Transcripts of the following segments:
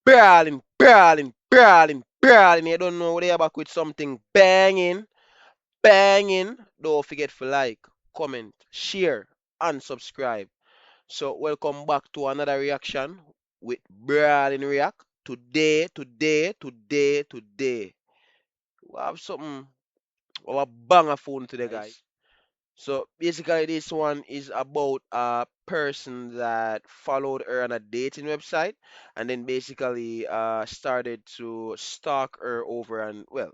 brawling, brawling, brawling, brawling. You don't know what they're back with something banging, banging. Don't forget to like, comment, share, and subscribe. So welcome back to another reaction with Brawling React. Today. We have something of a banger phone today, guys. So basically, this one is about a person that followed her on a dating website and then basically started to stalk her over and well,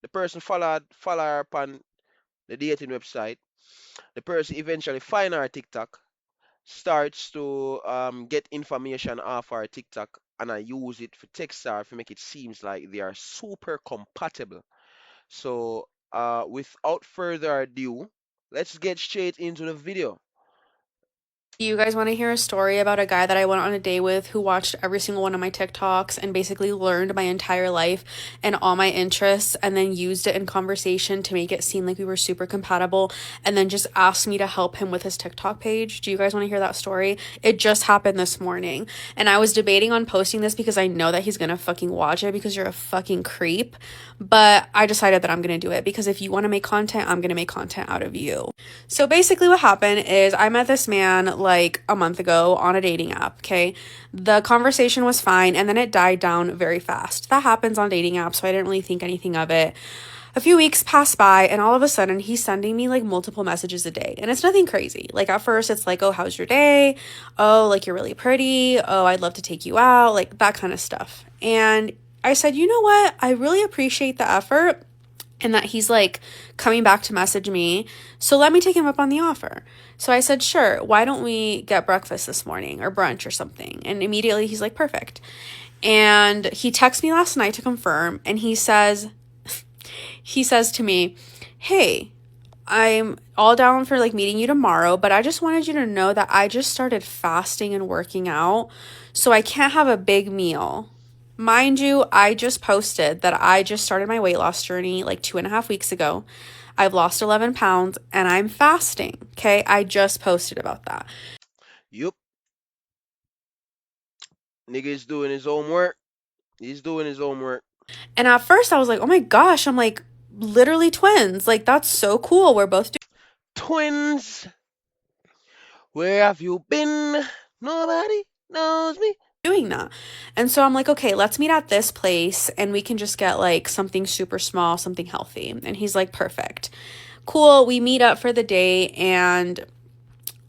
the person follow her upon the dating website. The person eventually find her TikTok, starts to get information off our TikTok and I use it for text her to make it seems like they are super compatible. So without further ado, let's get straight into the video. You guys want to hear a story about a guy that I went on a date with who watched every single one of my TikToks and basically learned my entire life and all my interests and then used it in conversation to make it seem like we were super compatible and then just asked me to help him with his TikTok page? Do you guys want to hear that story? It just happened this morning. And I was debating on posting this because I know that he's going to fucking watch it because you're a fucking creep. But I decided that I'm going to do it because if you want to make content, I'm going to make content out of you. So basically, what happened is I met this man like a month ago on a dating app. Okay. The conversation was fine and then it died down very fast. That happens on dating apps, so I didn't really think anything of it. A few weeks passed by and all of a sudden he's sending me like multiple messages a day. And it's nothing crazy. Like at first it's like, "Oh, how's your day? Oh, like you're really pretty. Oh, I'd love to take you out." Like that kind of stuff. And I said, "You know what? I really appreciate the effort and that he's like coming back to message me. So let me take him up on the offer." So I said, "Sure, why don't we get breakfast this morning or brunch or something?" And immediately he's like, "Perfect." And he texted me last night to confirm and he says to me, "Hey, I'm all down for like meeting you tomorrow, but I just wanted you to know that I just started fasting and working out, so I can't have a big meal." Mind you, I just posted that I just started my weight loss journey like 2.5 weeks ago. I've lost 11 pounds and I'm fasting. Okay. I just posted about that. Yup, nigga is doing his homework. He's doing his homework. And at first I was like, oh my gosh, I'm like literally twins. Like, that's so cool. We're both Twins, where have you been? Nobody knows me. doing that. And so I'm like, okay, let's meet at this place and we can just get like something super small, something healthy. And he's like, perfect. Cool. We meet up for the day and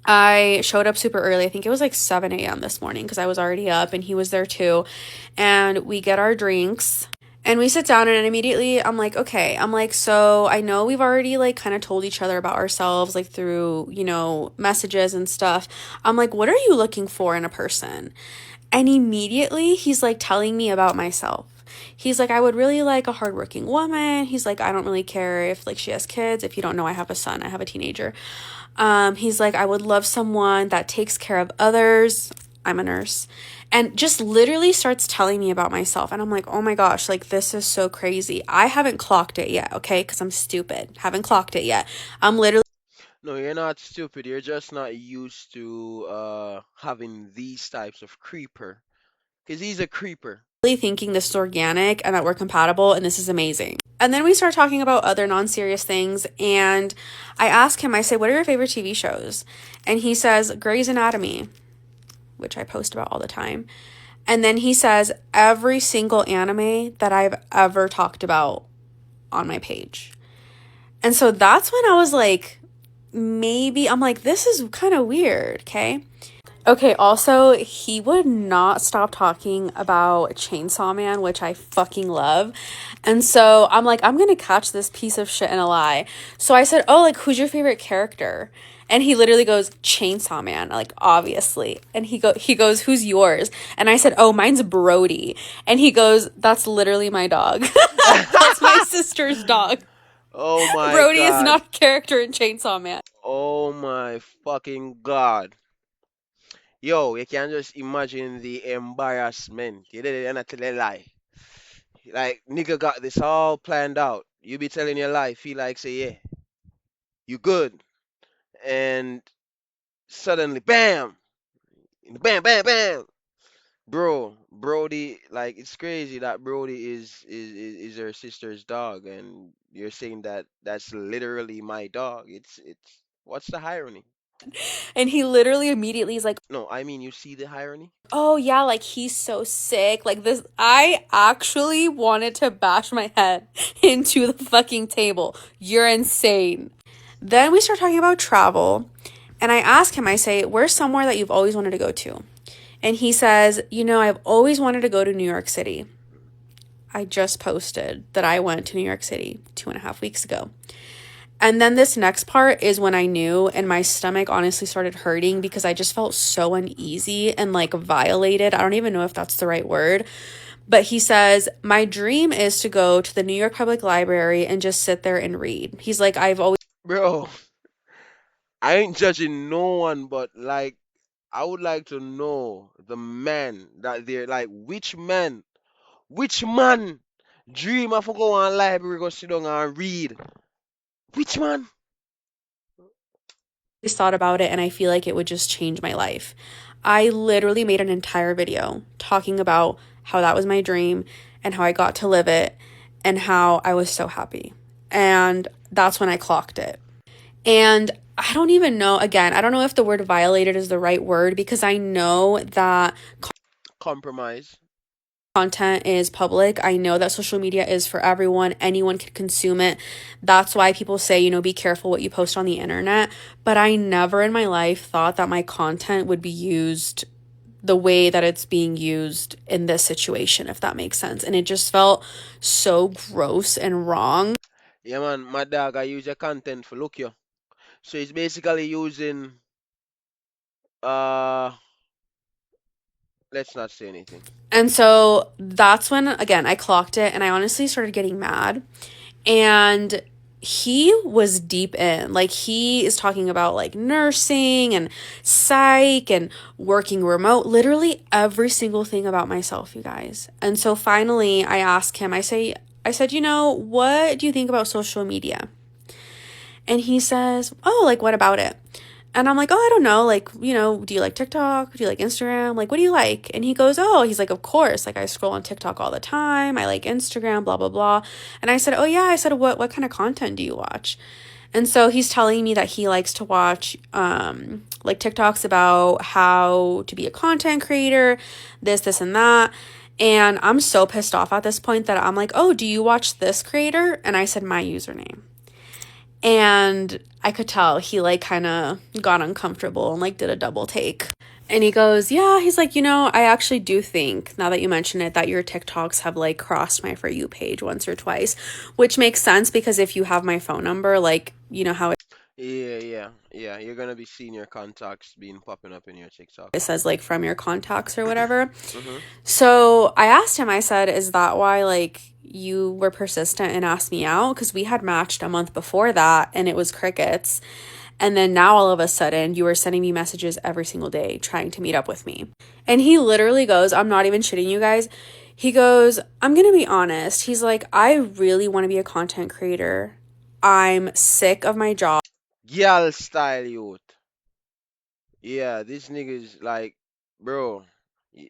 I showed up super early. I think it was like 7 a.m. this morning because I was already up and he was there too. And we get our drinks and we sit down and immediately I'm like, okay, I'm like, so I know we've already like kind of told each other about ourselves like through, messages and stuff. I'm like, what are you looking for in a person? And immediately he's like telling me about myself. He's like, I would really like a hardworking woman. He's like, I don't really care if like she has kids. If you don't know, I have a son, I have a teenager. He's like, I would love someone that takes care of others. I'm a nurse. And just literally starts telling me about myself. And I'm like, oh my gosh, like this is so crazy. I haven't clocked it yet, okay? Because I'm stupid. Haven't clocked it yet. I'm literally No, you're not stupid. You're just not used to having these types of creeper. Cause he's a creeper. thinking this is organic and that we're compatible and this is amazing. And then we start talking about other non serious things. And I ask him, I say, what are your favorite TV shows? And he says, Grey's Anatomy, which I post about all the time. And then he says, every single anime that I've ever talked about on my page. And so that's when I was like, maybe, I'm like, this is kind of weird, okay? Okay, also, he would not stop talking about Chainsaw Man, which I fucking love. And so I'm like, I'm gonna catch this piece of shit in a lie. So I said, oh, like, who's your favorite character? And he literally goes, Chainsaw Man, like, obviously. And he goes, who's yours? And I said, oh, mine's Brody. And he goes, that's literally my dog. That's my sister's dog. Oh my Brody is god. not a character in Chainsaw Man. Oh my fucking god. Yo, you can just imagine the embarrassment. You did it and I tell a lie. Like nigga got this all planned out. You be telling your lie, feel like say yeah, you good. And suddenly bam, bam, bam, bam. Brody, like it's crazy that Brody is her sister's dog, and you're saying that that's literally my dog. It's what's the irony? And he literally immediately is like, No, I mean you see the irony? oh yeah, like he's so sick. Like this, I actually wanted to bash my head into the fucking table. You're insane. Then we start talking about travel. And I ask him, I say, where's somewhere that you've always wanted to go to? And he says, I've always wanted to go to New York City. I just posted that I went to New York City 2.5 weeks ago. And then this next part is when I knew, and my stomach honestly started hurting because I just felt so uneasy and like violated. I don't even know if that's the right word. But he says, my dream is to go to the New York Public Library and just sit there and read. He's like, I've always Bro, I ain't judging no one, but like I would like to know the man that they're like which man dream of go on library go sit down and read? Which man? thought about it and I feel like it would just change my life. I literally made an entire video talking about how that was my dream and how I got to live it and how I was so happy. And that's when I clocked it. And I don't even know, again, I don't know if the word violated is the right word because I know that Compromise. content is public. I know that social media is for everyone. Anyone can consume it. That's why people say, be careful what you post on the internet. But I never in my life thought that my content would be used the way that it's being used in this situation, if that makes sense. And it just felt so gross and wrong. Yeah man, my dog I use your content for look you. So it's basically using uh let's not say anything. And so that's when, again, I clocked it and I honestly started getting mad. And he was deep in, like, he is talking about like nursing and psych and working remote, literally every single thing about myself, you guys. And so finally I asked him, I said, what do you think about social media? And he says, oh, like, what about it? And I'm like, oh, I don't know. Like, do you like TikTok? Do you like Instagram? Like, what do you like? And he goes, oh, he's like, of course. Like, I scroll on TikTok all the time. I like Instagram, blah, blah, blah. And I said, oh, yeah. I said, what kind of content do you watch? And so he's telling me that he likes to watch like TikToks about how to be a content creator, this, and that. And I'm so pissed off at this point that I'm like, oh, do you watch this creator? And I said, my username. And I could tell he like kind of got uncomfortable and like did a double take. And he goes, yeah, he's like, I actually do think now that you mention it that your TikToks have like crossed my For You page once or twice, which makes sense because if you have my phone number, like, you know how Yeah. You're gonna be seeing your contacts being popping up in your TikTok. it says like from your contacts or whatever. Mm-hmm. So I asked him, I said, is that why like you were persistent and asked me out? Because we had matched a month before that and it was crickets. And then now all of a sudden you are sending me messages every single day trying to meet up with me. And he literally goes, I'm not even shitting you guys. He goes, I'm going to be honest. He's like, I really want to be a content creator. I'm sick of my job. Girl style youth. Yeah, this nigga's like, bro,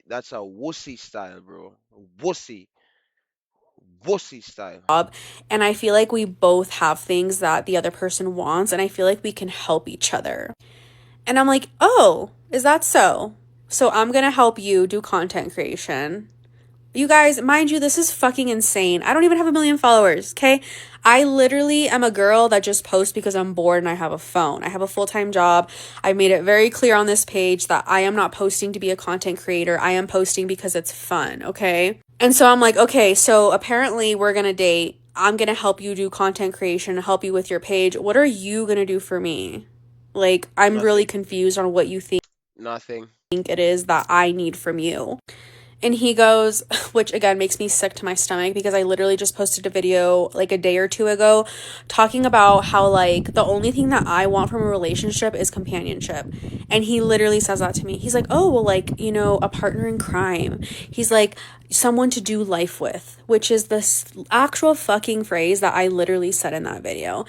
that's a wussy style, bro. Wussy. Wussy style. And I feel like we both have things that the other person wants. And I feel like we can help each other. And I'm like, oh, is that so? So I'm going to help you do content creation. You guys, mind you, this is fucking insane. I don't even have 1 million followers, okay? I literally am a girl that just posts because I'm bored and I have a phone. I have a full-time job. I made it very clear on this page that I am not posting to be a content creator. I am posting because it's fun, okay? And so I'm like, okay, so apparently we're gonna date. I'm gonna help you do content creation, help you with your page. What are you gonna do for me? Like, I'm really Nothing. confused on what you think Nothing. it is that I need from you. And he goes, which again makes me sick to my stomach because I literally just posted a video like a day or two ago talking about how like the only thing that I want from a relationship is companionship. And he literally says that to me. He's like, oh, well, like, a partner in crime. He's like, someone to do life with, which is this actual fucking phrase that I literally said in that video.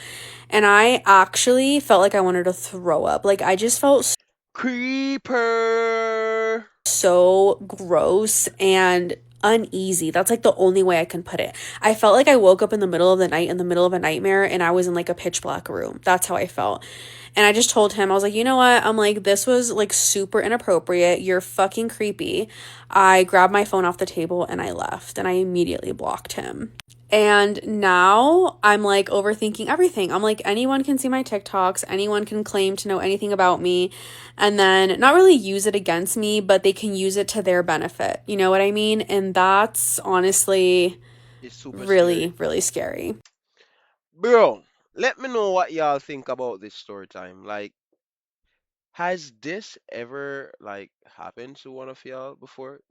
And I actually felt like I wanted to throw up. Like, I just felt Creeper. So gross and uneasy. That's like the only way I can put it. I felt like I woke up in the middle of the night in the middle of a nightmare and I was in like a pitch black room. That's how I felt. And I just told him, I was like, you know what? I'm like, this was like super inappropriate. You're fucking creepy. I grabbed my phone off the table and I left and I immediately blocked him. And now I'm like overthinking everything. I'm like, anyone can see my TikToks, anyone can claim to know anything about me, and then not really use it against me, but they can use it to their benefit. You know what I mean? And that's honestly It's super scary. really, really scary. Bro, let me know what y'all think about this story time. Like, has this ever like happened to one of y'all before?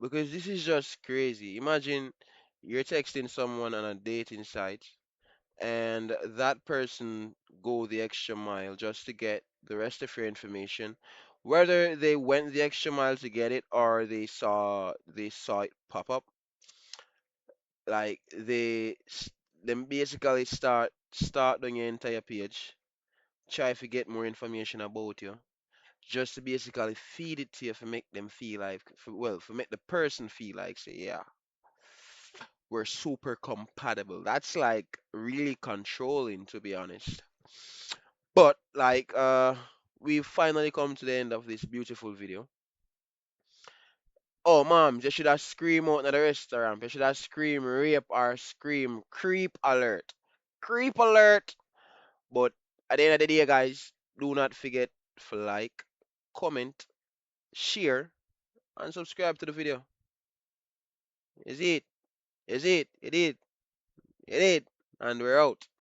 Because this is just crazy. Imagine you're texting someone on a dating site and that person go the extra mile just to get the rest of your information. Whether they went the extra mile to get it or they saw it pop up, like them basically start on your entire page, try to get more information about you, just to basically feed it to you for make them feel like, for make the person feel like, say, yeah, we're super compatible. That's like really controlling, to be honest. But like, we've finally come to the end of this beautiful video. Oh, mom, you should have scream out in the restaurant. You should have scream rape or scream creep alert. Creep alert. But at the end of the day, guys, do not forget to like, comment, share, and subscribe to the video. Is it? Is it? It is. It is. And we're out.